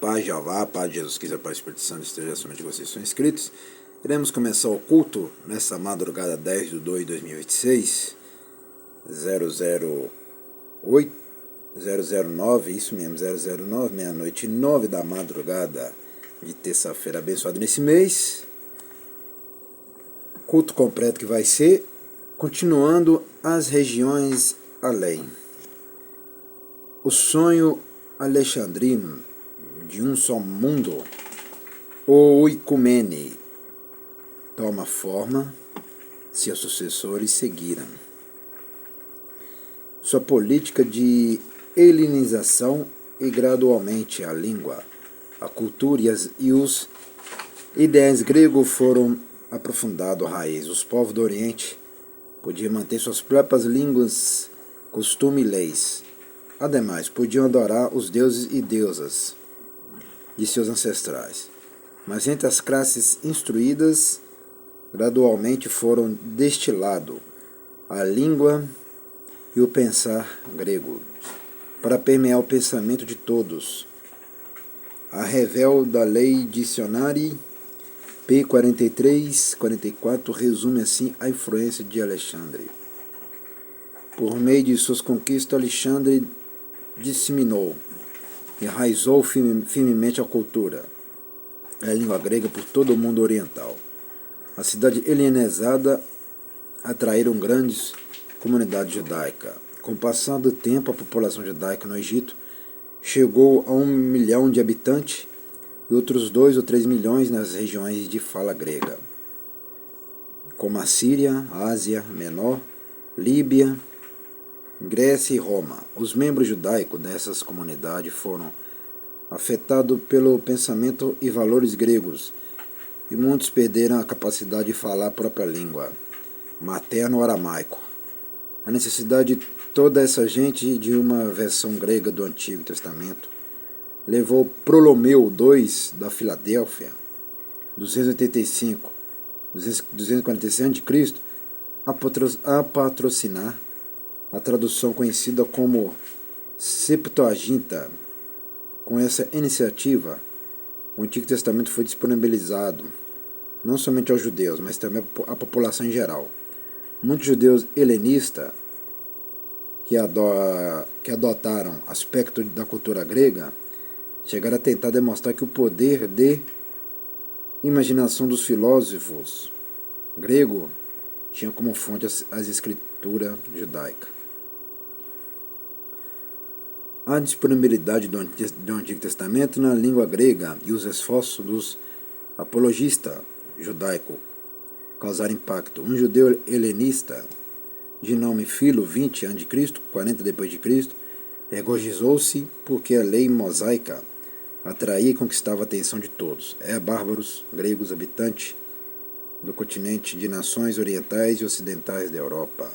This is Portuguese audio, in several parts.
Paz de Jeová, paz de Jesus Cristo, paz do Espírito Santo, esteja acima de vocês, são inscritos. Iremos começar o culto nessa madrugada 10/2/2026, 008, 009, isso mesmo, 009, meia-noite e 9 da madrugada de terça-feira, abençoado nesse mês. Culto completo que vai ser, continuando as regiões além. O sonho alexandrino de um só mundo, o oikumene, toma forma, seus sucessores seguiram. Sua política de helenização e gradualmente a língua, a cultura e os ideais gregos foram aprofundado raiz. Os povos do Oriente podiam manter suas próprias línguas, costumes e leis. Ademais, podiam adorar os deuses e deusas de seus ancestrais. Mas entre as classes instruídas, gradualmente foram destilados a língua e o pensar grego, para permear o pensamento de todos. A revel da lei Dicionário P43-44 resume assim a influência de Alexandre. Por meio de suas conquistas, Alexandre disseminou, enraizou firmemente a cultura, a língua grega por todo o mundo oriental. A cidade helenizada atraíram grandes comunidades judaicas. Com o passar do tempo, a população judaica no Egito chegou a 1 milhão de habitantes e outros 2 ou 3 milhões nas regiões de fala grega, como a Síria, a Ásia Menor, Líbia, Grécia e Roma. Os membros judaicos dessas comunidades foram afetados pelo pensamento e valores gregos, e muitos perderam a capacidade de falar a própria língua, materno ou aramaico. A necessidade de toda essa gente de uma versão grega do Antigo Testamento levou Ptolomeu II da Filadélfia, 245 a.C., a patrocinar a tradução conhecida como Septuaginta. Com essa iniciativa, o Antigo Testamento foi disponibilizado não somente aos judeus, mas também à população em geral. Muitos judeus helenistas que adotaram aspectos da cultura grega chegaram a tentar demonstrar que o poder de imaginação dos filósofos gregos tinha como fonte as escrituras judaicas. A disponibilidade do Antigo Testamento na língua grega e os esforços dos apologistas judaicos causaram impacto. Um judeu helenista de nome Filo, 20 a.C., 40 d.C., regozijou-se porque a lei mosaica atraía e conquistava a atenção de todos. Bárbaros gregos habitantes do continente, de nações orientais e ocidentais da Europa,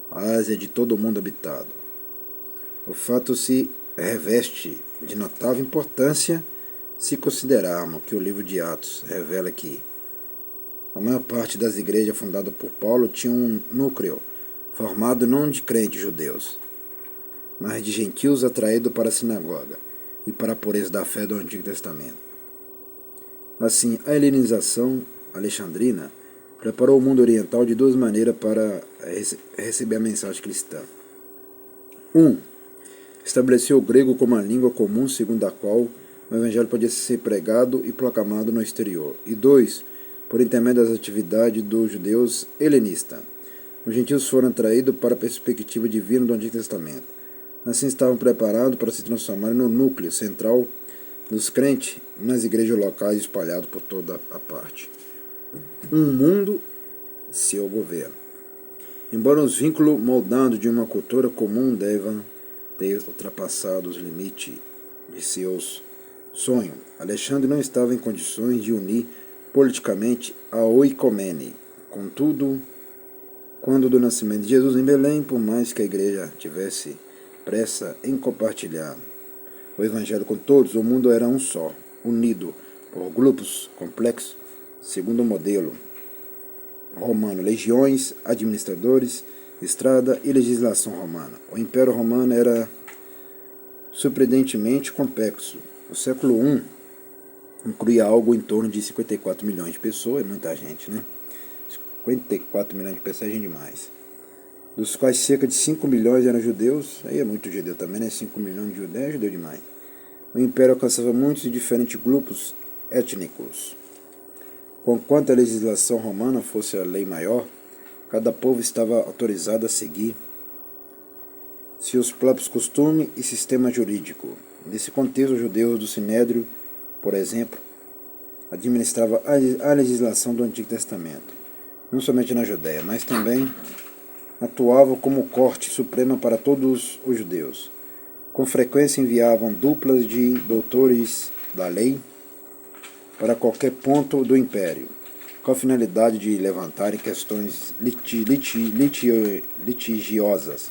a Ásia, de todo o mundo habitado. O fato se reveste de notável importância se considerarmos que o livro de Atos revela que a maior parte das igrejas fundadas por Paulo tinha um núcleo formado não de crentes judeus, mas de gentios atraídos para a sinagoga e para a pureza da fé do Antigo Testamento. Assim, a helenização alexandrina preparou o mundo oriental de duas maneiras para receber a mensagem cristã. 1. Estabeleceu o grego como a língua comum segundo a qual o evangelho podia ser pregado e proclamado no exterior. E 2. Por intermédio das atividades dos judeus helenistas, os gentios foram atraídos para a perspectiva divina do Antigo Testamento. Assim estavam preparados para se transformar no núcleo central dos crentes nas igrejas locais espalhados por toda a parte. Um mundo e seu governo. Embora os vínculos moldados de uma cultura comum devam ter ultrapassado os limites de seus sonhos, Alexandre não estava em condições de unir politicamente a oikumene. Contudo, quando do nascimento de Jesus em Belém, por mais que a igreja tivesse pressa em compartilhar o evangelho com todos, o mundo era um só, unido por grupos complexos, segundo o modelo romano, legiões, administradores, estrada e legislação romana. O Império Romano era surpreendentemente complexo O século I incluía algo em torno de 54 milhões de pessoas, é muita gente, né? 54 milhões de pessoas é gente demais. Dos quais cerca de 5 milhões eram judeus, aí é muito judeu também, né? 5 milhões de judeus é judeu demais. O império alcançava muitos e diferentes grupos étnicos. Conquanto a legislação romana fosse a lei maior, cada povo estava autorizado a seguir seus próprios costumes e sistema jurídico. Nesse contexto, os judeus do Sinédrio, por exemplo, administravam a legislação do Antigo Testamento, não somente na Judéia, mas também atuavam como corte suprema para todos os judeus. Com frequência enviavam duplas de doutores da lei para qualquer ponto do império, com a finalidade de levantarem questões litigiosas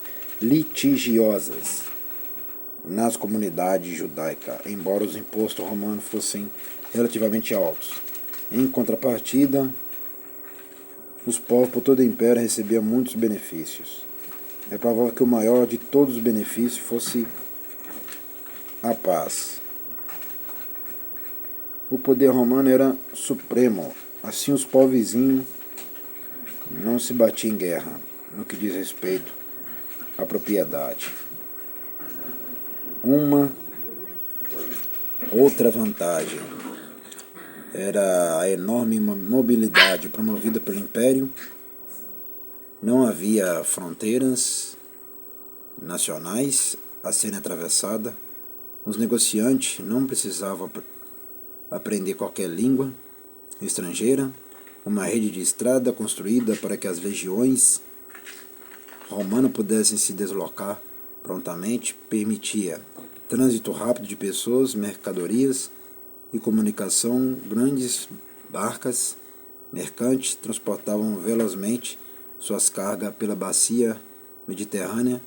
nas comunidades judaicas, embora os impostos romanos fossem relativamente altos. Em contrapartida, os povos por todo o império recebiam muitos benefícios. É provável que o maior de todos os benefícios fosse a paz. O poder romano era supremo, assim os povos vizinhos não se batiam em guerra, no que diz respeito à propriedade. Uma outra vantagem era a enorme mobilidade promovida pelo Império. Não havia fronteiras nacionais a serem atravessadas. Os negociantes não precisavam aprender qualquer língua estrangeira. Uma rede de estrada construída para que as legiões romanas pudessem se deslocar prontamente permitia trânsito rápido de pessoas, mercadorias e comunicação. Grandes barcas mercantes transportavam velozmente suas cargas pela bacia mediterrânea,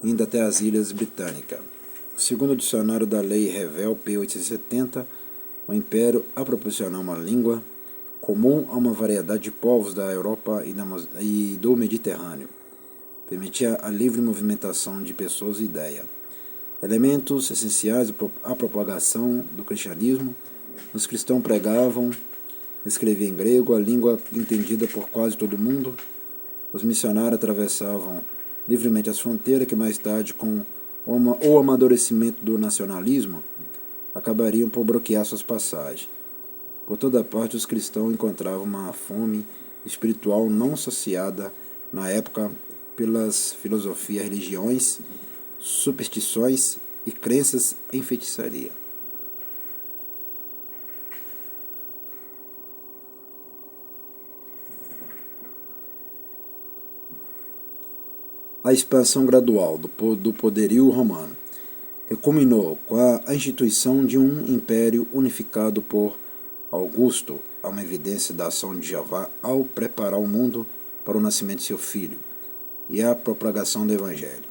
indo até as ilhas britânicas. Segundo o dicionário da Lei Revel P. 870, o Império, a proporcionar uma língua comum a uma variedade de povos da Europa e do Mediterrâneo, permitia a livre movimentação de pessoas e ideias. Elementos essenciais à propagação do cristianismo, os cristãos pregavam, escreviam em grego, a língua entendida por quase todo mundo. Os missionários atravessavam livremente as fronteiras que mais tarde, com o amadurecimento do nacionalismo, acabariam por bloquear suas passagens. Por toda parte, os cristãos encontravam uma fome espiritual não saciada na época pelas filosofias, religiões, superstições e crenças em feitiçaria. A expansão gradual do poderio romano, que culminou com a instituição de um império unificado por Augusto, é uma evidência da ação de Jeová ao preparar o mundo para o nascimento de seu filho e a propagação do Evangelho.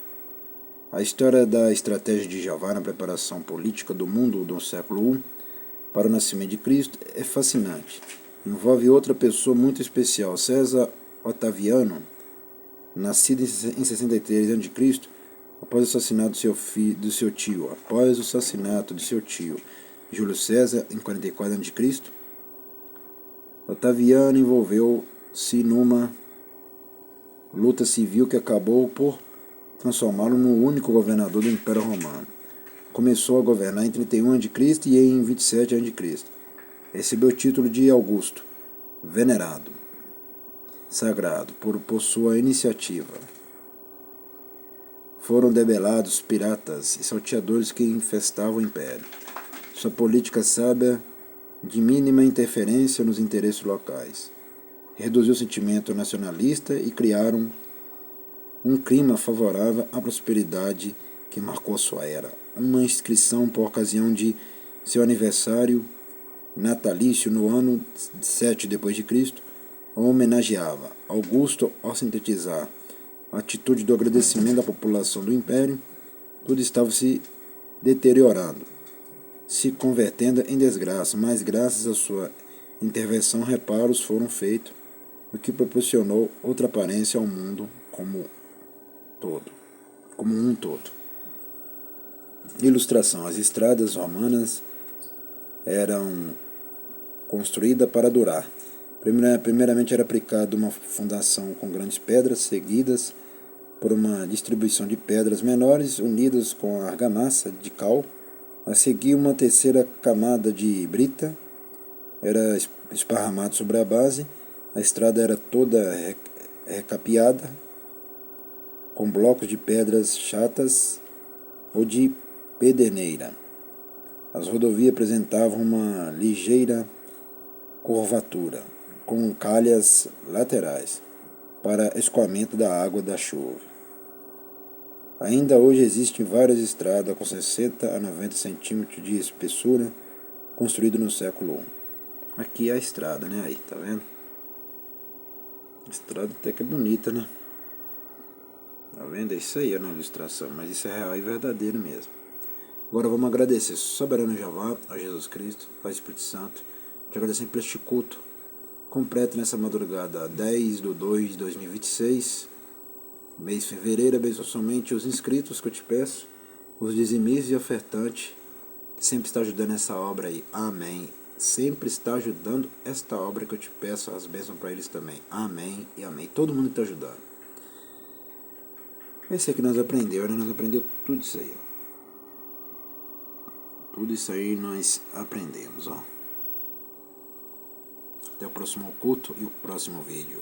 A história da estratégia de Jeová na preparação política do mundo do século I para o nascimento de Cristo é fascinante. Envolve outra pessoa muito especial, César Otaviano, nascido em 63 a.C., após o assassinato do seu tio, Júlio César, em 44 a.C., Otaviano envolveu-se numa luta civil que acabou por transformá-lo no único governador do Império Romano. Começou a governar em 31 a.C. e em 27 a.C. Recebeu o título de Augusto, venerado, sagrado, por sua iniciativa. Foram debelados piratas e salteadores que infestavam o Império. Sua política sábia de mínima interferência nos interesses locais reduziu o sentimento nacionalista e criaram um clima favorável à prosperidade que marcou sua era. Uma inscrição por ocasião de seu aniversário natalício no ano 7 d.C. o homenageava. Augusto, ao sintetizar a atitude do agradecimento da população do Império, tudo estava se deteriorando, se convertendo em desgraça, mas graças à sua intervenção reparos foram feitos, o que proporcionou outra aparência ao mundo como um todo. Ilustração: as estradas romanas eram construídas para durar. Primeiramente era aplicada uma fundação com grandes pedras, seguidas por uma distribuição de pedras menores unidas com a argamassa de cal. A seguir, uma terceira camada de brita era esparramada sobre a base. A estrada era toda recapeada com blocos de pedras chatas ou de pederneira. As rodovias apresentavam uma ligeira curvatura, com calhas laterais, para escoamento da água da chuva. Ainda hoje existem várias estradas com 60 a 90 centímetros de espessura, construídas no século I. Aqui é a estrada, né? Aí, tá vendo? A estrada até que é bonita, né? Tá vendo? É isso aí na ilustração, mas isso é real e verdadeiro mesmo. Agora vamos agradecer soberano Jeová, a Jesus Cristo, ao Espírito Santo. Te agradecer por este culto completo nessa madrugada 10/2/2026, mês de fevereiro. Abençoa somente os inscritos que eu te peço, os dizimistas e ofertantes, que sempre está ajudando essa obra aí. Amém. Sempre está ajudando esta obra que eu te peço, as bênçãos para eles também. Amém e amém. Todo mundo está ajudando. É isso aí que nós aprendemos, né? Nós aprendemos tudo isso aí, ó. Tudo isso aí nós aprendemos, ó. Até o próximo culto e o próximo vídeo.